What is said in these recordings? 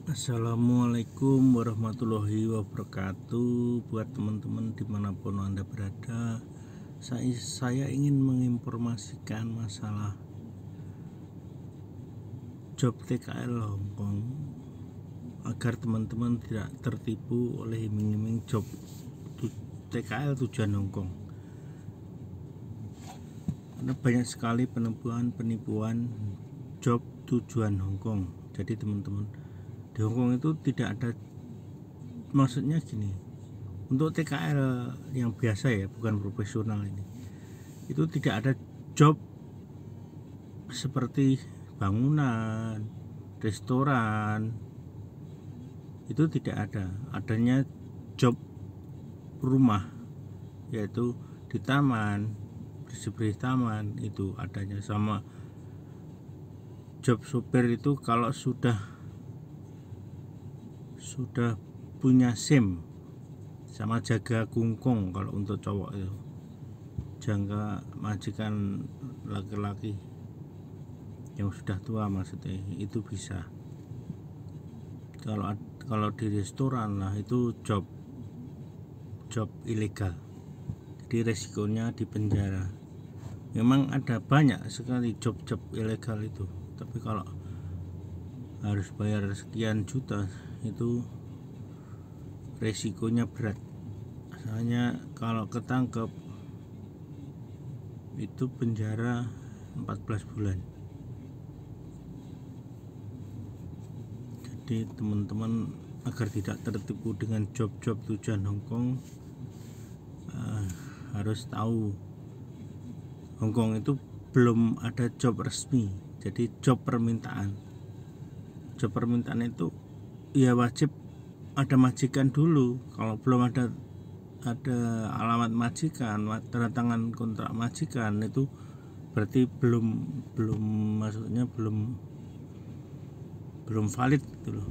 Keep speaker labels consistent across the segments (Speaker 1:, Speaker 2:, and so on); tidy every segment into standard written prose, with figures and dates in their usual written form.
Speaker 1: Assalamualaikum warahmatullahi wabarakatuh. Buat teman-teman dimanapun Anda berada, saya ingin menginformasikan masalah job TKL Hongkong agar teman-teman tidak tertipu oleh iming-iming job TKL tujuan Hongkong. Karena banyak sekali penipuan job tujuan Hongkong. Jadi teman-teman, di Hongkong itu tidak ada, maksudnya gini, untuk TKL yang biasa ya, bukan profesional ini, itu tidak ada job seperti bangunan, restoran, itu tidak ada. Adanya job rumah, yaitu di taman, bersih-bersih taman, itu adanya. Sama job supir itu kalau sudah punya SIM, sama jaga kungkung kalau untuk cowok itu, jaga majikan laki-laki yang sudah tua maksudnya, itu bisa. Kalau di restoran lah itu job ilegal, jadi resikonya di penjara. Memang ada banyak sekali job ilegal itu, tapi kalau harus bayar sekian juta itu resikonya berat. Soalnya kalau ketangkep itu penjara 14 bulan. Jadi teman-teman, agar tidak tertipu dengan job tujuan Hongkong, harus tahu Hongkong itu belum ada job resmi. Jadi job permintaan itu ya wajib ada majikan dulu. Kalau belum ada alamat majikan, tanda tangan kontrak majikan, itu berarti belum valid gitu loh.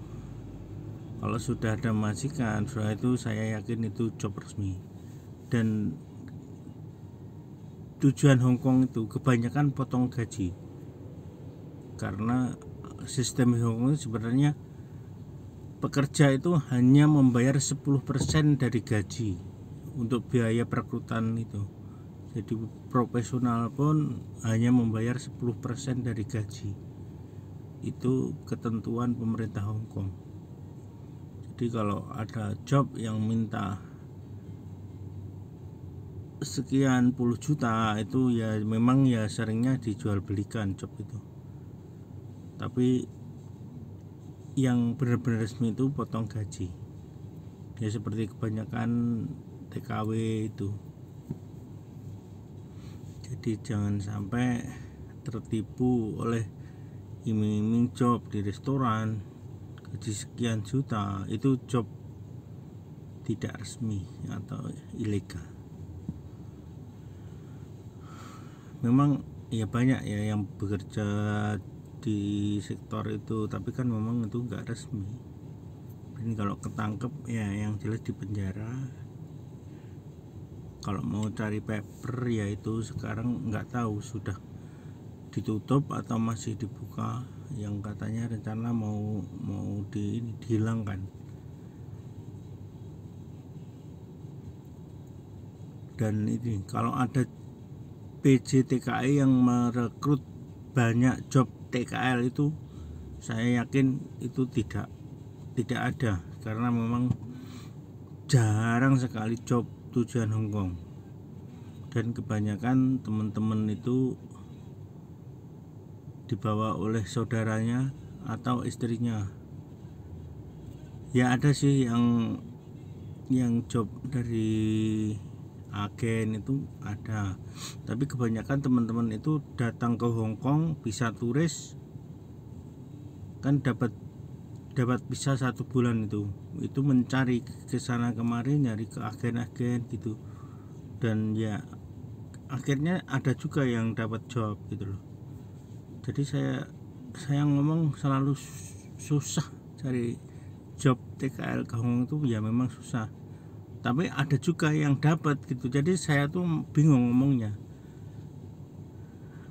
Speaker 1: Kalau sudah ada majikan, sudah itu saya yakin itu job resmi. Dan tujuan Hongkong itu kebanyakan potong gaji, karena sistem Hongkong itu sebenarnya pekerja itu hanya membayar 10% dari gaji untuk biaya perekrutan itu. Jadi profesional pun hanya membayar 10% dari gaji. Itu ketentuan pemerintah Hongkong. Jadi kalau ada job yang minta sekian puluh juta, itu ya memang ya seringnya dijual belikan job itu. Tapi yang benar-benar resmi itu potong gaji. Ya seperti kebanyakan TKW itu. Jadi jangan sampai tertipu oleh iming-iming job di restoran gaji sekian juta, itu job tidak resmi atau ilegal. Memang ya banyak ya yang bekerja di sektor itu, tapi kan memang itu enggak resmi. Ini kalau ketangkep ya yang jelas di penjara. Kalau mau cari paper ya itu sekarang nggak tahu sudah ditutup atau masih dibuka, yang katanya rencana mau dihilangkan. Dan ini kalau ada PJ TKI yang merekrut banyak job TKL itu, saya yakin itu tidak ada, karena memang jarang sekali job tujuan Hongkong. Dan kebanyakan teman-teman itu dibawa oleh saudaranya atau istrinya. Ya ada sih yang job dari agen itu ada, tapi kebanyakan teman-teman itu datang ke Hongkong bisa turis, kan dapat bisa 1 bulan itu mencari ke sana kemari, nyari ke agen-agen gitu. Dan ya akhirnya ada juga yang dapat job gitu loh. Jadi saya ngomong selalu susah cari job TKL ke Hongkong itu, ya memang susah, tapi ada juga yang dapat gitu. Jadi saya tuh bingung ngomongnya.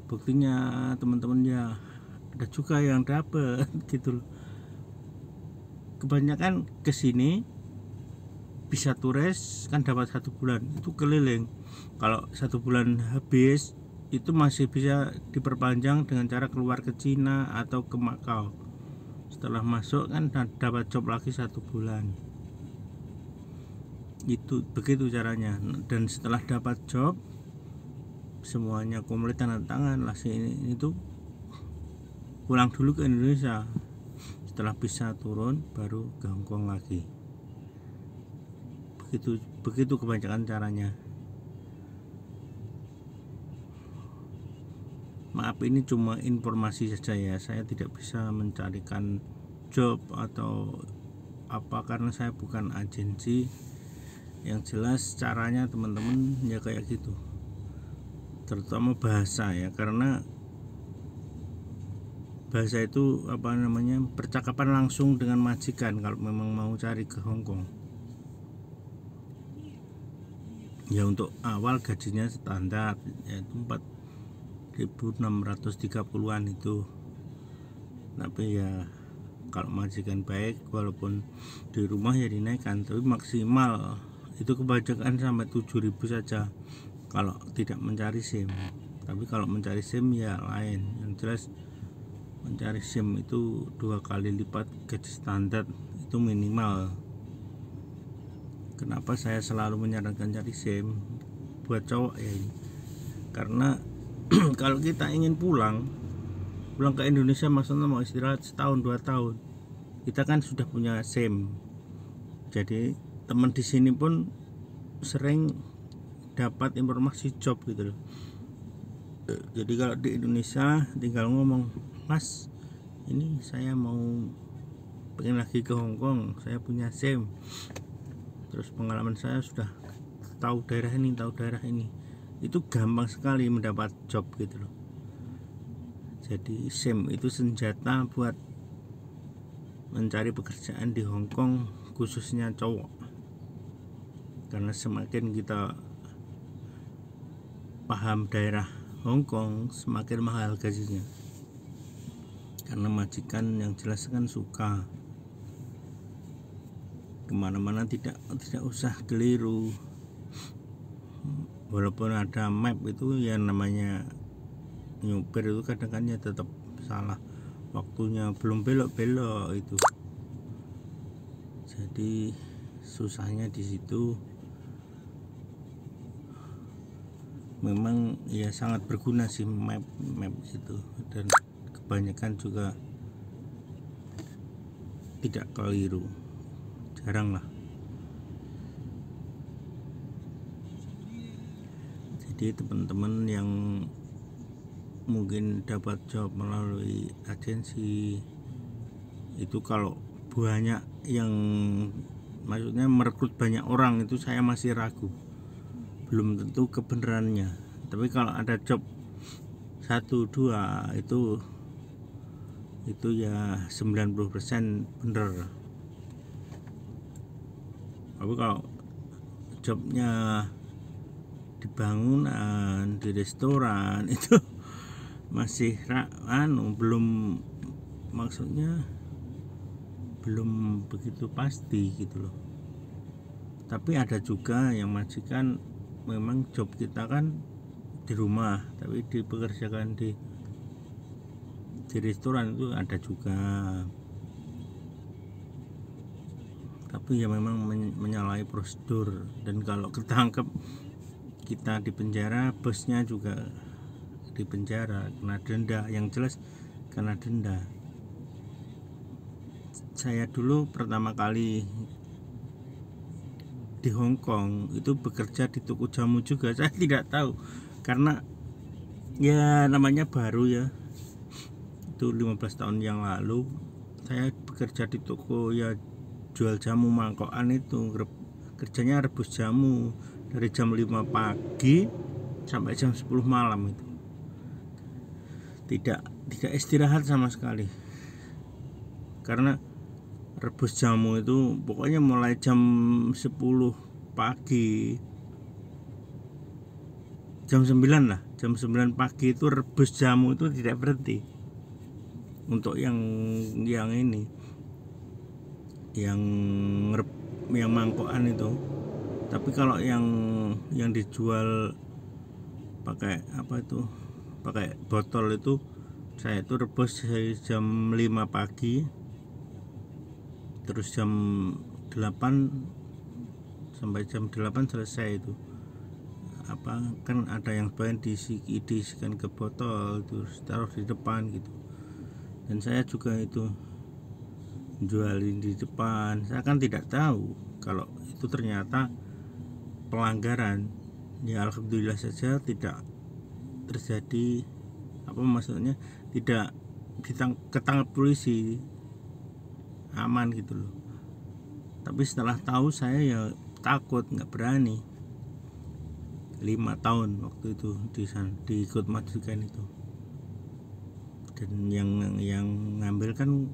Speaker 1: Buktinya teman-teman ya ada juga yang dapat gitu loh. kebanyakan kesini bisa turis kan dapat 1 bulan itu keliling. Kalau 1 bulan habis itu masih bisa diperpanjang dengan cara keluar ke Cina atau ke Makau. Setelah masuk kan dapat job lagi 1 bulan. Itu begitu caranya. Dan setelah dapat job semuanya komplit tanda tangan lah, itu pulang dulu ke Indonesia. Setelah bisa turun baru ke Hongkong lagi. Begitu kebanyakan caranya. Maaf, ini cuma informasi saja ya, saya tidak bisa mencarikan job atau apa karena saya bukan agensi. Yang jelas caranya teman-teman ya kayak gitu, terutama bahasa ya, karena bahasa itu percakapan langsung dengan majikan kalau memang mau cari ke Hongkong. Ya untuk awal gajinya standar yaitu 4.630-an itu, tapi ya kalau majikan baik walaupun di rumah ya dinaikkan, tapi maksimal itu kebanyakan sampai 7.000 saja kalau tidak mencari SIM. Tapi kalau mencari SIM ya lain. Yang jelas mencari SIM itu 2 kali lipat gaji standar itu minimal. Kenapa saya selalu menyarankan cari SIM buat cowok ya ini? Karena kalau kita ingin pulang ke Indonesia, maksudnya mau istirahat setahun 2 tahun, kita kan sudah punya SIM. Jadi teman di sini pun sering dapat informasi job gitu loh. Jadi kalau di Indonesia tinggal ngomong, "Mas, ini saya mau pengen lagi ke Hongkong, saya punya SIM. Terus pengalaman saya sudah tahu daerah ini, itu gampang sekali mendapat job gitu loh. Jadi SIM itu senjata buat mencari pekerjaan di Hongkong, khususnya cowok. Karena semakin kita paham daerah Hongkong, semakin mahal gajinya. Karena majikan yang jelas kan suka kemana-mana, tidak usah keliru. Walaupun ada map itu ya namanya nyupir itu kadang-kadang tetap salah, waktunya belum belok-belok itu. Jadi susahnya di situ. Memang ya sangat berguna sih map itu, dan kebanyakan juga tidak keliru, jarang lah. Jadi teman-teman yang mungkin dapat job melalui agensi itu, kalau banyak yang maksudnya merekrut banyak orang, itu saya masih ragu, belum tentu kebenarannya. Tapi kalau ada job 1-2 itu ya 90% bener. Tapi kalau jobnya di bangunan, di restoran itu masih belum, maksudnya belum begitu pasti gitu loh. Tapi ada juga yang majikan memang job kita kan di rumah tapi dipekerjakan di restoran, itu ada juga. Tapi ya memang menyalahi prosedur, dan kalau ketangkep kita di penjara, bosnya juga di penjara, kena denda. Yang jelas kena denda. Saya dulu pertama kali di Hongkong itu bekerja di toko jamu juga, saya tidak tahu karena ya namanya baru ya, itu 15 tahun yang lalu saya bekerja di toko ya jual jamu mangkokan, itu kerjanya rebus jamu dari jam 5 pagi sampai jam 10 malam, itu tidak istirahat sama sekali. Karena rebus jamu itu pokoknya mulai jam 10 pagi, jam 9 lah, jam 9 pagi itu rebus jamu itu tidak berhenti. Untuk yang ini yang mangkokan itu. Tapi kalau yang dijual pakai pakai botol itu, saya itu rebus dari jam 5 pagi terus jam 8 sampai jam 8 selesai itu. Kan ada yang sebagian diisikan ke botol terus taruh di depan gitu. Dan saya juga itu jualin di depan. Saya kan tidak tahu kalau itu ternyata pelanggaran. Ya alhamdulillah saja tidak terjadi maksudnya tidak ketangkap polisi, aman gitu loh. Tapi setelah tahu saya ya takut, nggak berani. 5 tahun waktu itu di ikut majikan itu. Dan yang ngambil kan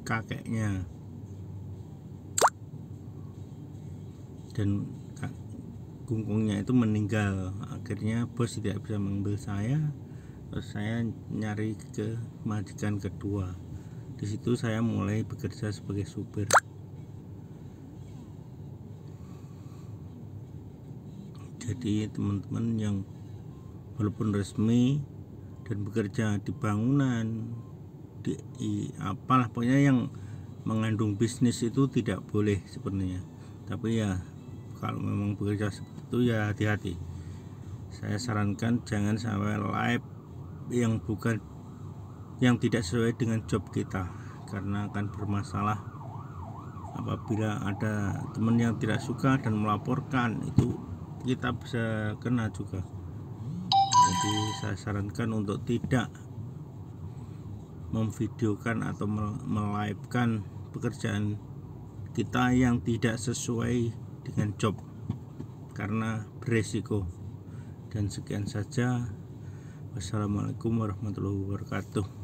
Speaker 1: kakeknya, dan kungkungnya itu meninggal. Akhirnya bos tidak bisa mengambil saya, terus saya nyari ke majikan kedua. Di situ saya mulai bekerja sebagai supir. Jadi teman-teman yang walaupun resmi dan bekerja di bangunan, pokoknya yang mengandung bisnis itu tidak boleh sebenarnya. Tapi ya kalau memang bekerja seperti itu ya hati-hati. Saya sarankan jangan sampai live yang tidak sesuai dengan job kita, karena akan bermasalah apabila ada teman yang tidak suka dan melaporkan, itu kita bisa kena juga. Jadi saya sarankan untuk tidak memvideokan atau melivekan pekerjaan kita yang tidak sesuai dengan job, karena beresiko. Dan sekian saja. Wassalamualaikum warahmatullahi wabarakatuh.